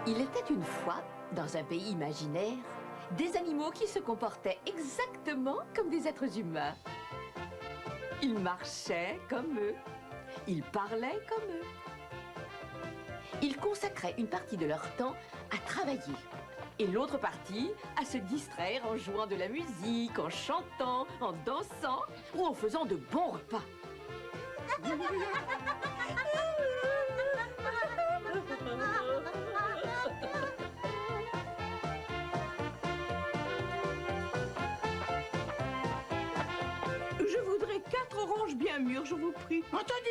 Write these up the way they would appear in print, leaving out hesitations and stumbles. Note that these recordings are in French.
Il était une fois, dans un pays imaginaire, des animaux qui se comportaient exactement comme des êtres humains. Ils marchaient comme eux, ils parlaient comme eux. Ils consacraient une partie de leur temps à travailler et l'autre partie à se distraire en jouant de la musique, en chantant, en dansant ou en faisant de bons repas. Je voudrais 4 oranges bien mûres, je vous prie. Entendu.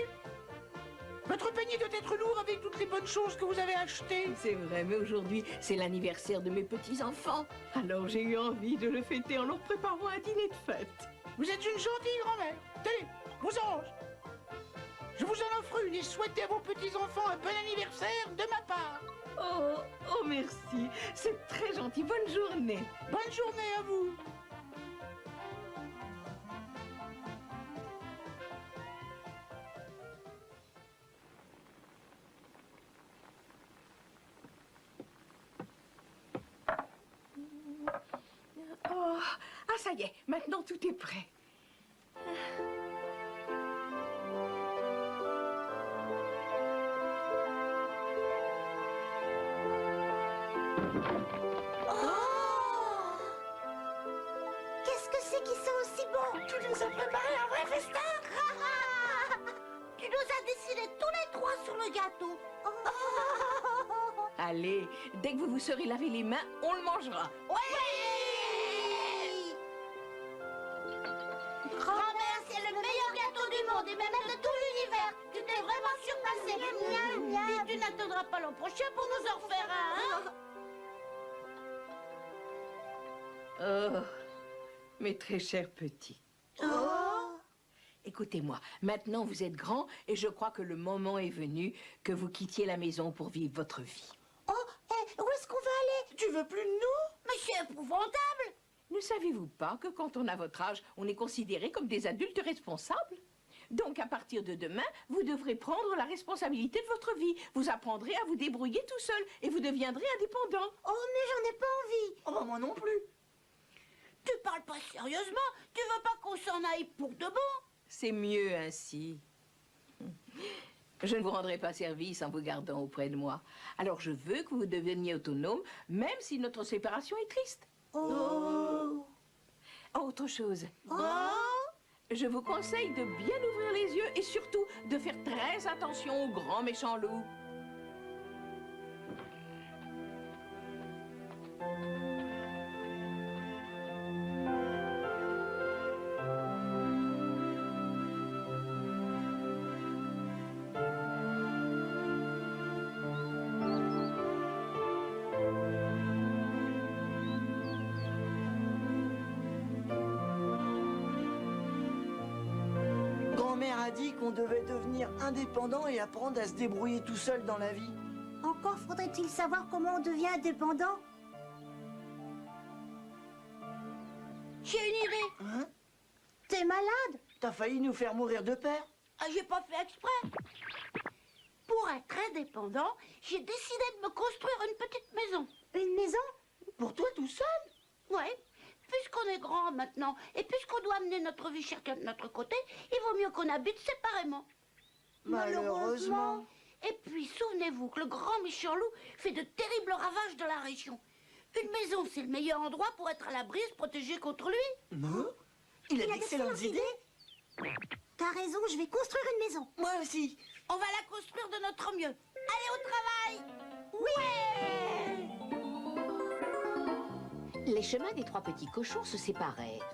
Votre panier doit être lourd avec toutes les bonnes choses que vous avez achetées. C'est vrai, mais aujourd'hui, c'est l'anniversaire de mes petits-enfants. Alors j'ai eu envie de le fêter en leur préparant un dîner de fête. Vous êtes une gentille grand-mère. Tenez, vos oranges. Je vous en offre une et souhaitez à vos petits-enfants un bon anniversaire de ma part. Oh, merci. C'est très gentil. Bonne journée. Bonne journée à vous. Oh, ah, ça y est. Maintenant, tout est prêt. Qu'est-ce que c'est qui sent aussi bon? Tu nous as préparé un vrai festin. Tu nous as décidé tous les trois sur le gâteau. Allez, dès que vous vous serez lavé les mains, on le mangera. Oui! Grand-mère, c'est le meilleur gâteau du monde et même de tout l'univers. Tu t'es vraiment surpassée. Et tu n'attendras pas l'an prochain pour nous en refaire un, hein? Oh, mes très chers petits. Écoutez-moi, maintenant vous êtes grands et je crois que le moment est venu que vous quittiez la maison pour vivre votre vie. Où est-ce qu'on va aller? Tu veux plus de nous? Mais c'est épouvantable. Ne savez-vous pas que quand on a votre âge, on est considéré comme des adultes responsables? Donc à partir de demain, vous devrez prendre la responsabilité de votre vie. Vous apprendrez à vous débrouiller tout seul et vous deviendrez indépendant. Oh, mais j'en ai pas envie. Oh, bah, moi non plus. Tu parles pas sérieusement? Tu veux pas qu'on s'en aille pour de bon? C'est mieux ainsi. Je ne vous rendrai pas service en vous gardant auprès de moi. Alors je veux que vous deveniez autonome, même si notre séparation est triste. Autre chose. Je vous conseille de bien ouvrir les yeux et surtout de faire très attention au grand méchant loup. Grand-mère a dit qu'on devait devenir indépendant et apprendre à se débrouiller tout seul dans la vie. Encore faudrait-il savoir comment on devient indépendant? J'ai une idée. Hein? T'es malade? T'as failli nous faire mourir de peur. Ah, j'ai pas fait exprès. Pour être indépendant, j'ai décidé de me construire une petite maison. Une maison? Pour toi tout seul? Ouais. Puisqu'on est grand maintenant, et puisqu'on doit mener notre vie chacun de notre côté, il vaut mieux qu'on habite séparément. Malheureusement. Et puis, souvenez-vous que le grand méchant loup fait de terribles ravages dans la région. Une maison, c'est le meilleur endroit pour être à l'abri et se protéger contre lui. Non? Il a d'excellentes idées. T'as raison, je vais construire une maison. Moi aussi. On va la construire de notre mieux. Allez au travail! Oui! Les chemins des trois petits cochons se séparèrent.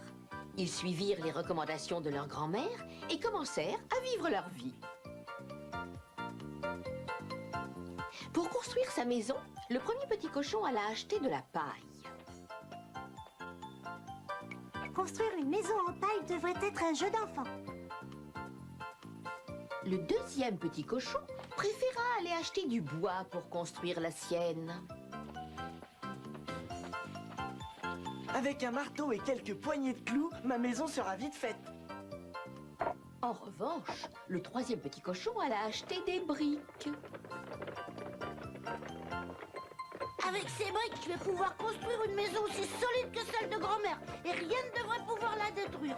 Ils suivirent les recommandations de leur grand-mère et commencèrent à vivre leur vie. Pour construire sa maison, le premier petit cochon alla acheter de la paille. Construire une maison en paille devrait être un jeu d'enfant. Le deuxième petit cochon préféra aller acheter du bois pour construire la sienne. Avec un marteau et quelques poignées de clous, ma maison sera vite faite. En revanche, le troisième petit cochon alla acheter des briques. Avec ces briques, je vais pouvoir construire une maison aussi solide que celle de grand-mère. Et rien ne devrait pouvoir la détruire.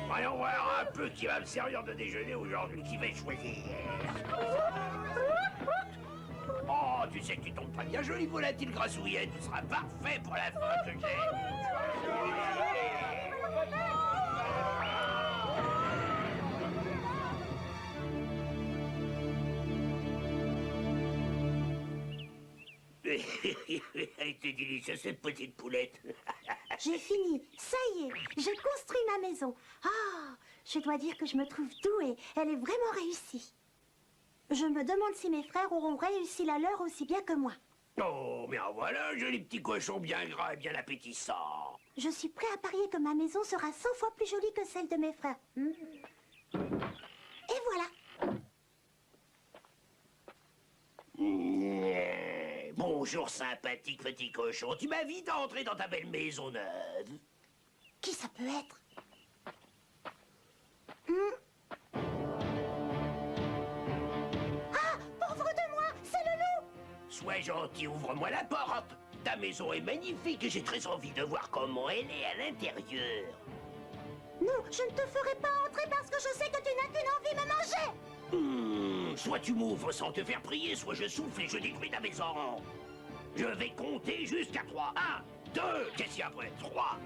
Voyons voir un peu qui va me servir de déjeuner aujourd'hui, qui va choisir. Oh, tu sais que tu tombes très bien, jolie volatile grassouillette. Tu seras parfait pour la fin que j'ai. Elle était délicieuse, cette petite poulette. J'ai fini, ça y est, j'ai construit ma maison. Ah, je dois dire que je me trouve douée, elle est vraiment réussie. Je me demande si mes frères auront réussi la leur aussi bien que moi. Oh, mais en voilà un joli petit cochon bien gras et bien appétissant. Je suis prêt à parier que ma maison sera 100 fois plus jolie que celle de mes frères. Et voilà. Bonjour, sympathique petit cochon. Tu m'as vite entré dans ta belle maison neuve. Qui ça peut être? Ah, pauvre de moi, c'est le loup! Sois gentil, ouvre-moi la porte. Ta maison est magnifique et j'ai très envie de voir comment elle est à l'intérieur. Non, je ne te ferai pas entrer parce que je sais que tu n'as qu'une envie, me manger! Soit tu m'ouvres sans te faire prier, soit je souffle et je détruis ta maison. Je vais compter jusqu'à 3. 1, 2, qu'est-ce qu'il y a après 3.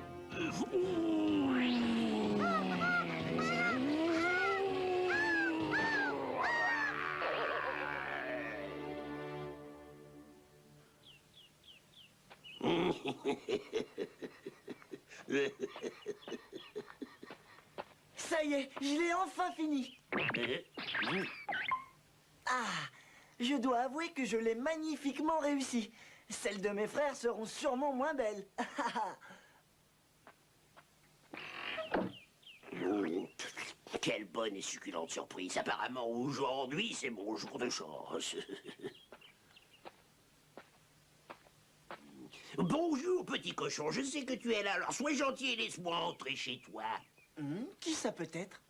Ça y est, je l'ai enfin fini. Ah, je dois avouer que je l'ai magnifiquement réussi. Celles de mes frères seront sûrement moins belles. Quelle bonne et succulente surprise. Apparemment, aujourd'hui, c'est mon jour de chance. Bonjour, petit cochon. Je sais que tu es là, alors sois gentil et laisse-moi entrer chez toi. Qui ça peut être?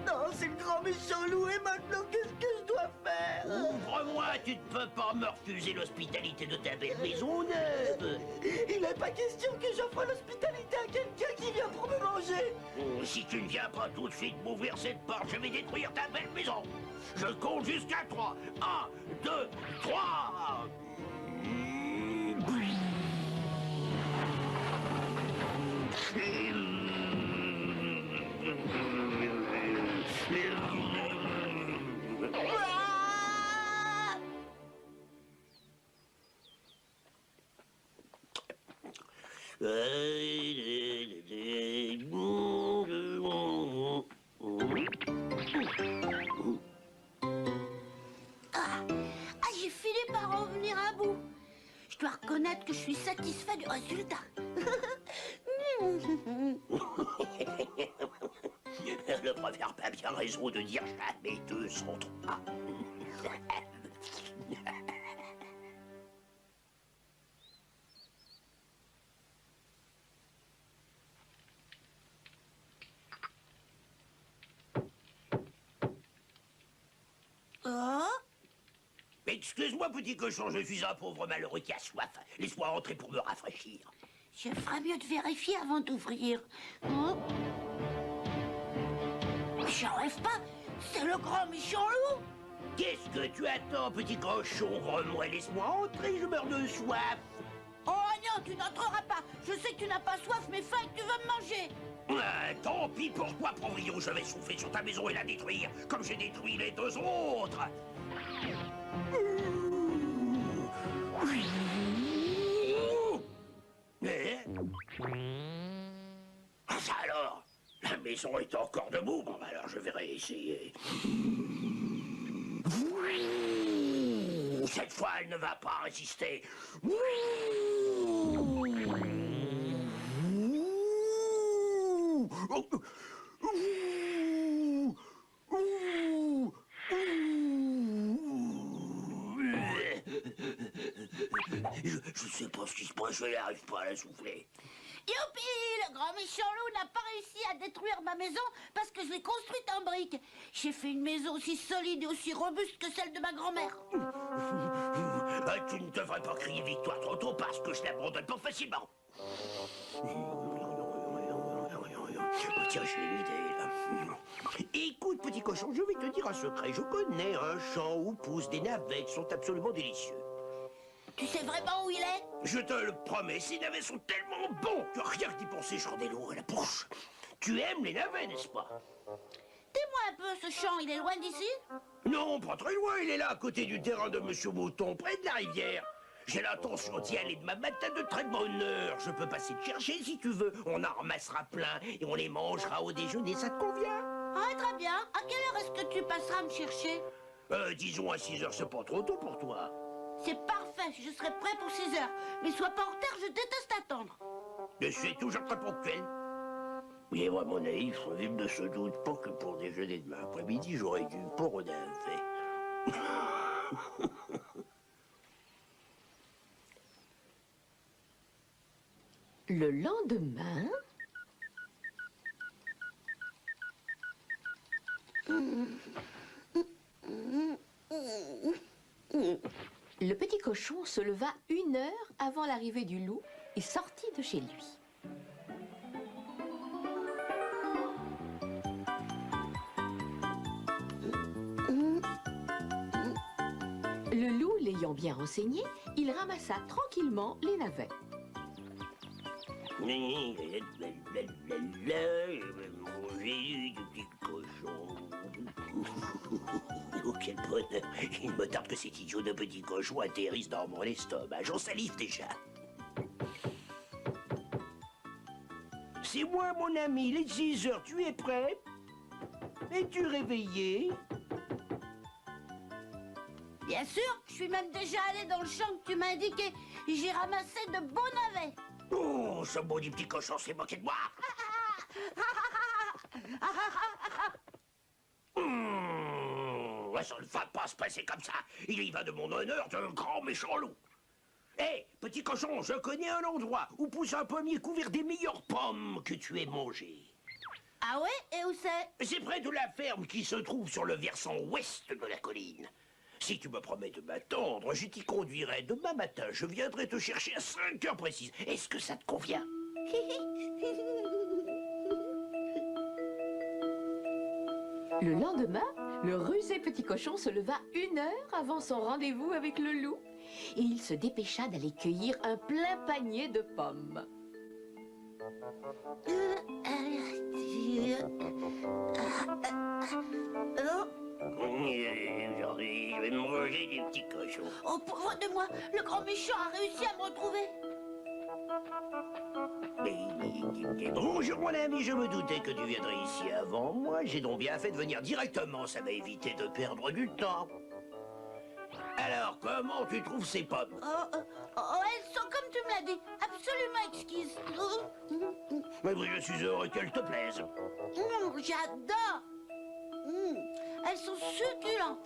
Non, c'est le grand méchant loup, et maintenant, qu'est-ce que je dois faire? Ouvre-moi, tu ne peux pas me refuser l'hospitalité de ta belle maison neuve. Il n'est pas question que j'offre l'hospitalité à quelqu'un qui vient pour me manger. Si tu ne viens pas tout de suite m'ouvrir cette porte, je vais détruire ta belle maison. Je compte jusqu'à 3. 1, 2, 3. J'ai fini par en venir à bout. Je dois reconnaître que je suis satisfait du résultat. Le proverbe a bien raison de dire jamais 2 sans 3. Excuse-moi, petit cochon, je suis un pauvre malheureux qui a soif. Laisse-moi entrer pour me rafraîchir. Je ferais mieux de vérifier avant d'ouvrir. J'en rêve pas, c'est le grand méchant loup. Qu'est-ce que tu attends, petit cochon? Ouvre-moi, laisse-moi entrer, je meurs de soif. Oh non, tu n'entreras pas. Je sais que tu n'as pas soif, mais faim et que tu veux me manger. Tant pis pour toi, Provion, je vais souffler sur ta maison et la détruire, comme j'ai détruit les deux autres. Mais... Ah, ça alors, la maison est encore debout. Bon, alors je vais réessayer. Cette fois, elle ne va pas résister. Je sais pas ce qui se passe, je n'arrive pas à la souffler. Youpi! Le grand méchant loup n'a pas réussi à détruire ma maison parce que je l'ai construite en briques. J'ai fait une maison aussi solide et aussi robuste que celle de ma grand-mère. Tu ne devrais pas crier victoire trop tôt parce que je l'abandonne pas facilement. Tiens, j'ai une idée, là. Écoute, petit cochon, je vais te dire un secret. Je connais un champ où poussent des navets qui sont absolument délicieux. Tu sais vraiment où il est? Je te le promets, ces navets sont tellement bons que rien que d'y penser, j'en ai l'eau à la bouche. Tu aimes les navets, n'est-ce pas? Dis-moi un peu, ce champ, il est loin d'ici? Non, pas très loin, il est là, à côté du terrain de Monsieur Mouton, près de la rivière. J'ai l'intention d'y aller demain matin de très bonne heure. Je peux passer te chercher si tu veux. On en ramassera plein et on les mangera au déjeuner, ça te convient? Ah, très bien. À quelle heure est-ce que tu passeras me chercher? Disons à 6 heures, c'est pas trop tôt pour toi. C'est parfait, je serai prêt pour 6 heures. Mais sois pas en retard, je déteste attendre. Je suis toujours très ponctuel. Il est vraiment naïf, son ville ne se doute pas que pour déjeuner demain après-midi, j'aurais dû pour un fait. Le lendemain... Le petit cochon se leva 1 heure avant l'arrivée du loup et sortit de chez lui. Le loup l'ayant bien renseigné, il ramassa tranquillement les navets. Je vais manger du petit cochon. Oh, quel bonheur. Il me tarde que cet idiot de petit cochon atterrisse dans mon estomac. J'en salive déjà. C'est moi, mon ami. Il est 6 heures. Tu es prêt? Es-tu réveillé? Bien sûr, je suis même déjà allé dans le champ que tu m'as indiqué. J'ai ramassé de beaux navets. Oh, ce maudit petit cochon s'est moqué de moi. Ça ne va pas se passer comme ça. Il y va de mon honneur d'un grand méchant loup. Hé, petit cochon, je connais un endroit où pousse un pommier couvert des meilleures pommes que tu aies mangées. Ah ouais? Et où c'est? C'est près de la ferme qui se trouve sur le versant ouest de la colline. Si tu me promets de m'attendre, je t'y conduirai demain matin. Je viendrai te chercher à 5 heures précises. Est-ce que ça te convient? Le lendemain, le rusé petit cochon se leva 1 heure avant son rendez-vous avec le loup et il se dépêcha d'aller cueillir un plein panier de pommes. Aujourd'hui, je vais manger des petits cochons. Oh, pauvre de moi, le grand méchant a réussi à me retrouver. Bonjour mon ami, je me doutais que tu viendrais ici avant moi. J'ai donc bien fait de venir directement, ça m'a évité de perdre du temps. Alors, comment tu trouves ces pommes? Elles sont comme tu me l'as dit, absolument exquises. Mais oui, je suis heureux qu'elles te plaisent. J'adore. Elles sont succulentes.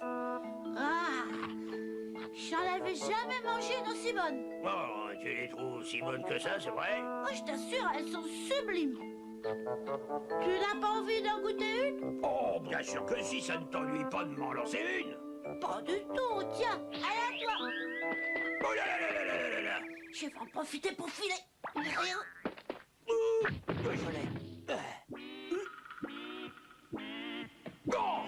Ah, j'en avais jamais mangé d'aussi bonnes. Oh, tu les trouves si bonnes que ça, c'est vrai? Oh, je t'assure, elles sont sublimes. Tu n'as pas envie d'en goûter une? Oh, bien sûr que si, ça ne t'ennuie pas de m'en lancer une. Pas du tout, tiens, allez à toi. Oh là là là là là là là. Je vais en profiter pour filer. Je l'ai. Oh.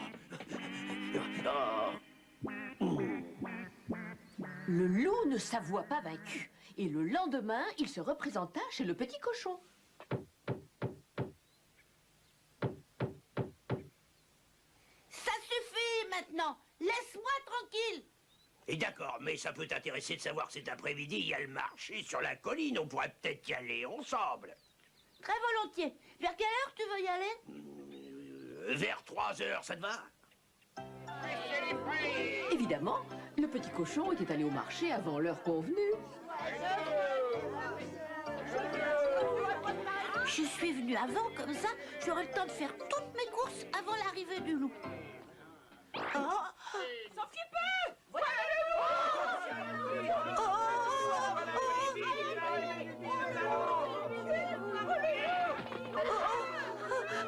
Le loup ne s'avoua pas vaincu Et le lendemain, il se représenta chez le petit cochon. Ça suffit maintenant. Laisse-moi tranquille. Et d'accord, mais ça peut t'intéresser de savoir que cet après-midi, il y a le marché sur la colline. On pourrait peut-être y aller ensemble. Très volontiers. Vers quelle heure tu veux y aller? Vers 3 heures, ça te va? Évidemment, le petit cochon était allé au marché avant l'heure convenue. Je suis venue avant, comme ça, j'aurai le temps de faire toutes mes courses avant l'arrivée du loup.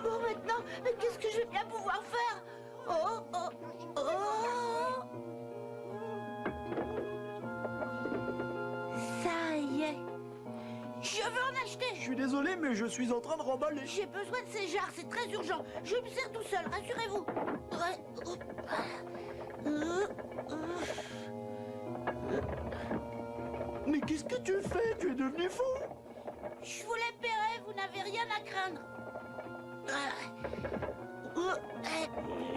Bon, maintenant, mais qu'est-ce que je vais bien pouvoir faire? Ça y est. Je veux en acheter. Je suis désolé, mais je suis en train de remballer. J'ai besoin de ces jarres, c'est très urgent. Je me sers tout seul, rassurez-vous. Mais qu'est-ce que tu fais? Tu es devenu fou? Je vous l'ai paierai, vous n'avez rien à craindre.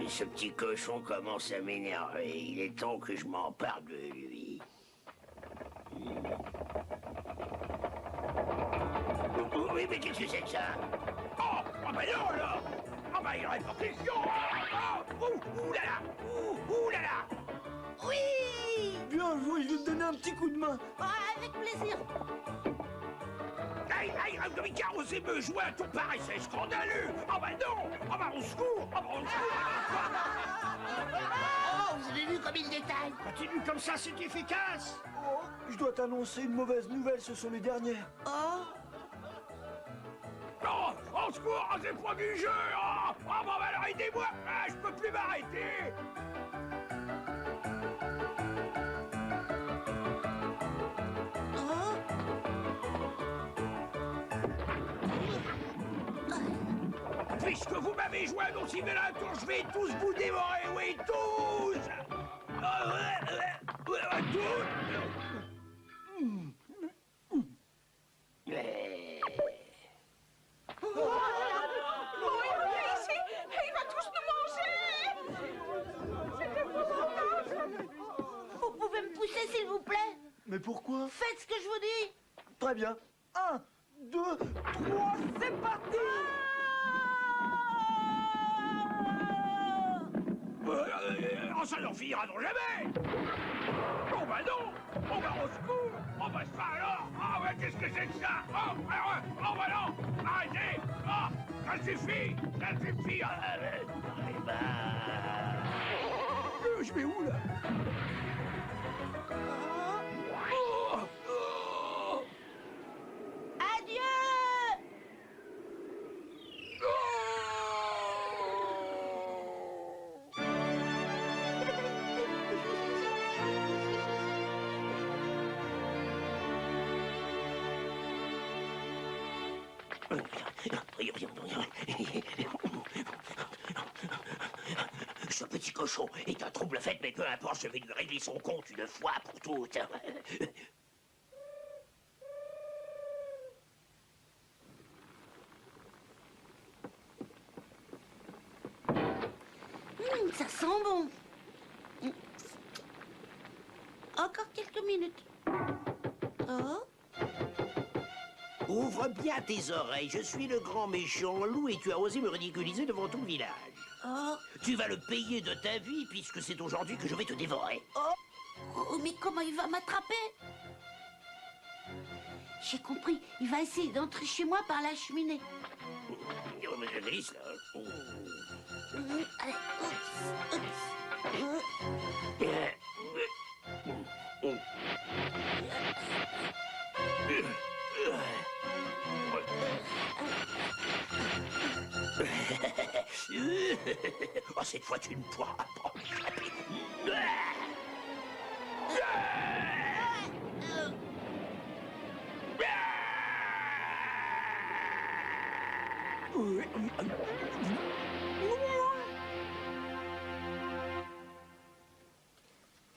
Ce petit cochon commence à m'énerver. Il est temps que je m'empare de lui. Oui, mais qu'est-ce que c'est que ça? Oh bah non, là! Ah bah, il aurait pas question! Ouh là là! Ouh là là! Oui! Bien joué, je vais te donner un petit coup de main. Avec plaisir. Aïe, Rudolika, osez me jouer un tour pareil, c'est scandaleux! Ah bah non! Ah bah, au secours! Ah bah, au secours! Oh, vous avez vu comme il détaille? Continue comme ça, c'est efficace! Oh, je dois t'annoncer une mauvaise nouvelle, ce sont les dernières. Oh, au secours! Ah, c'est pas du jeu! Ah, bon, bah alors aidez-moi! Ah, je peux plus m'arrêter! Puisque vous m'avez joué un aussi vilain tour, je vais tous vous dévorer, oui, tous! Tous! Il va tous nous manger! Vous pouvez me pousser, s'il vous plaît? Mais pourquoi? Faites ce que je vous dis. Très bien. 1, 2, 3, c'est parti! Ça n'en finira donc jamais! Oh bah non! Oh bah au secours! Oh bah ça alors! Ah ouais, qu'est-ce que c'est que ça? Oh bah non! Arrêtez! Oh, ça suffit! Ça suffit! Je vais où là? Adieu! Ce petit cochon est un trouble fait, mais peu importe, je vais lui régler son compte une fois pour toutes. Ça sent bon. Encore quelques minutes. Oh, Ouvre bien tes oreilles, je suis le grand méchant loup et tu as osé me ridiculiser devant tout le village. oh, Tu vas le payer de ta vie puisque c'est aujourd'hui que je vais te dévorer. oh, mais comment il va m'attraper? J'ai compris, il va essayer d'entrer chez moi par la cheminée. Oh, mais je glisse là. Allez, oups, Oh, cette fois tu ne pourras pas m'échapper.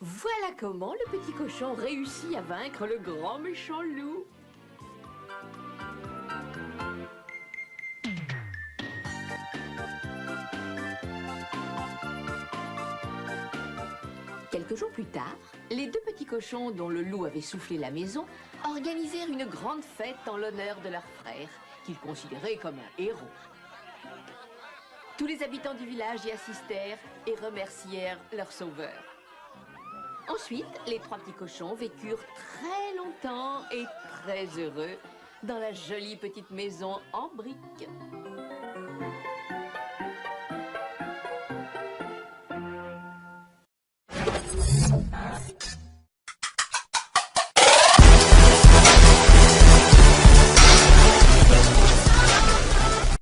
Voilà comment le petit cochon réussit à vaincre le grand méchant loup. Quelques jours plus tard, les deux petits cochons dont le loup avait soufflé la maison organisèrent une grande fête en l'honneur de leur frère, qu'ils considéraient comme un héros. Tous les habitants du village y assistèrent et remercièrent leur sauveur. Ensuite, les trois petits cochons vécurent très longtemps et très heureux dans la jolie petite maison en briques.